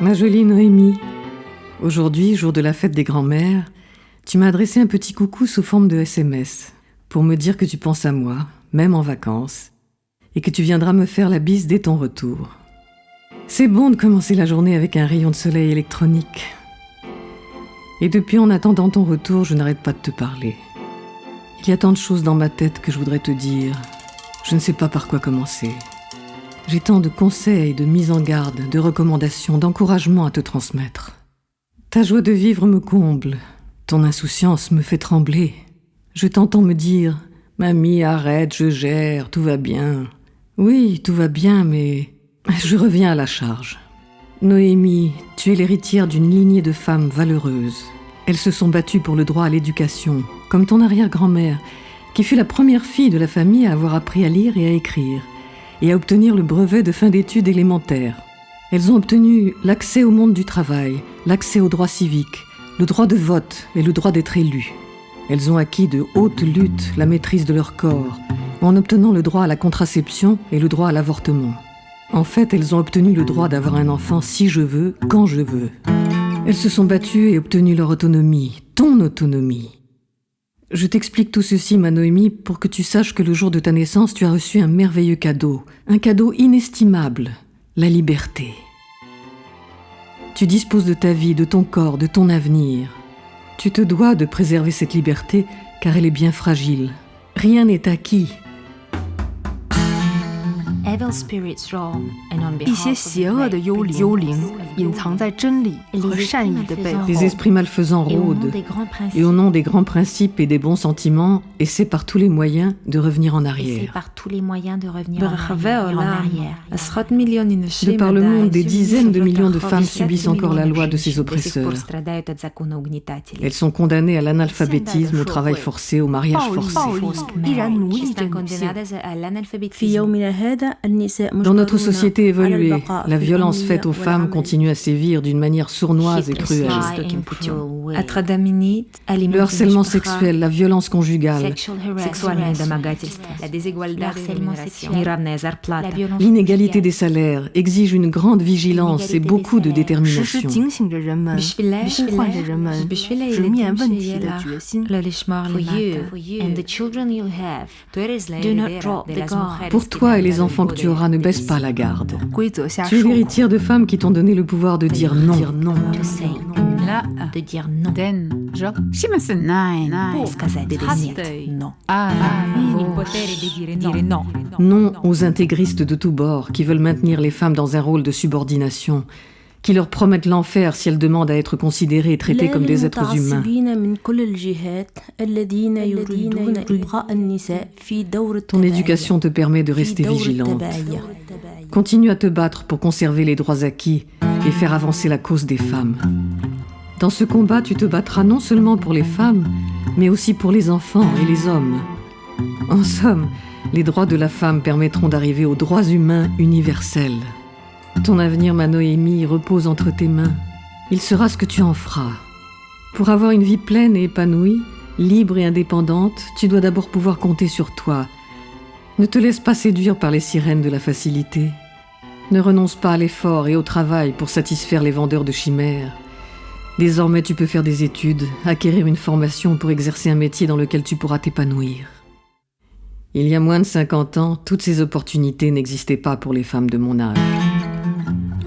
Ma jolie Noémie, aujourd'hui, jour de la fête des grands-mères, tu m'as adressé un petit coucou sous forme de SMS pour me dire que tu penses à moi, même en vacances, et que tu viendras me faire la bise dès ton retour. C'est bon de commencer la journée avec un rayon de soleil électronique. Et depuis, en attendant ton retour, je n'arrête pas de te parler. Il y a tant de choses dans ma tête que je voudrais te dire. Je ne sais pas par quoi commencer. J'ai tant de conseils, de mises en garde, de recommandations, d'encouragements à te transmettre. Ta joie de vivre me comble. Ton insouciance me fait trembler. Je t'entends me dire « Mamie, arrête, je gère, tout va bien. » Oui, tout va bien, mais je reviens à la charge. Noémie, tu es l'héritière d'une lignée de femmes valeureuses. Elles se sont battues pour le droit à l'éducation, comme ton arrière-grand-mère, qui fut la première fille de la famille à avoir appris à lire et à écrire, et à obtenir le brevet de fin d'études élémentaires. Elles ont obtenu l'accès au monde du travail, l'accès aux droits civiques, le droit de vote et le droit d'être élues. Elles ont acquis de hautes luttes la maîtrise de leur corps, en obtenant le droit à la contraception et le droit à l'avortement. En fait, elles ont obtenu le droit d'avoir un enfant si je veux, quand je veux. Elles se sont battues et obtenu leur autonomie, ton autonomie. Je t'explique tout ceci, ma Noémie, pour que tu saches que le jour de ta naissance, tu as reçu un merveilleux cadeau, un cadeau inestimable, la liberté. Tu disposes de ta vie, de ton corps, de ton avenir. Tu te dois de préserver cette liberté, car elle est bien fragile. Rien n'est acquis. 一些邪恶的幽灵隐藏在真理和善意的背后。 Des esprits malfaisants rôdent, et au nom des grands principes et des bons sentiments, essaient par tous les moyens de revenir en arrière. De par le monde, des dizaines de millions de femmes subissent encore la loi de ces oppresseurs. Elles sont condamnées à l'analphabétisme, au travail forcé, au mariage forcé. Dans notre société évoluée, la violence faite aux femmes continue à sévir d'une manière sournoise et cruelle. Le harcèlement sexuel, la violence conjugale, l'inégalité des salaires exige une grande vigilance et beaucoup de détermination. Pour toi et les enfants que tu auras, ne baisse pas la garde. Tu es l'héritière de femmes qui t'ont donné le pouvoir de dire non. Non aux intégristes de tous bords qui veulent maintenir les femmes dans un rôle de subordination, qui leur promettent l'enfer si elles demandent à être considérées et traitées comme des êtres humains. Ton éducation te permet de rester vigilante. Continue à te battre pour conserver les droits acquis et faire avancer la cause des femmes. Dans ce combat, tu te battras non seulement pour les femmes, mais aussi pour les enfants et les hommes. En somme, les droits de la femme permettront d'arriver aux droits humains universels. Ton avenir, ma Noémie, repose entre tes mains. Il sera ce que tu en feras. Pour avoir une vie pleine et épanouie, libre et indépendante, tu dois d'abord pouvoir compter sur toi. Ne te laisse pas séduire par les sirènes de la facilité. Ne renonce pas à l'effort et au travail pour satisfaire les vendeurs de chimères. Désormais, tu peux faire des études, acquérir une formation pour exercer un métier dans lequel tu pourras t'épanouir. Il y a moins de 50 ans, toutes ces opportunités n'existaient pas pour les femmes de mon âge.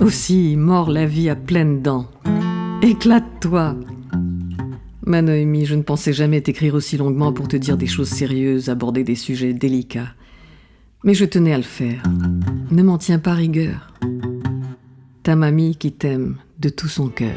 Aussi, mord la vie à pleines dents. Éclate-toi. Ma Noémie, je ne pensais jamais t'écrire aussi longuement pour te dire des choses sérieuses, aborder des sujets délicats. Mais je tenais à le faire. Ne m'en tiens pas rigueur. Ta mamie qui t'aime de tout son cœur.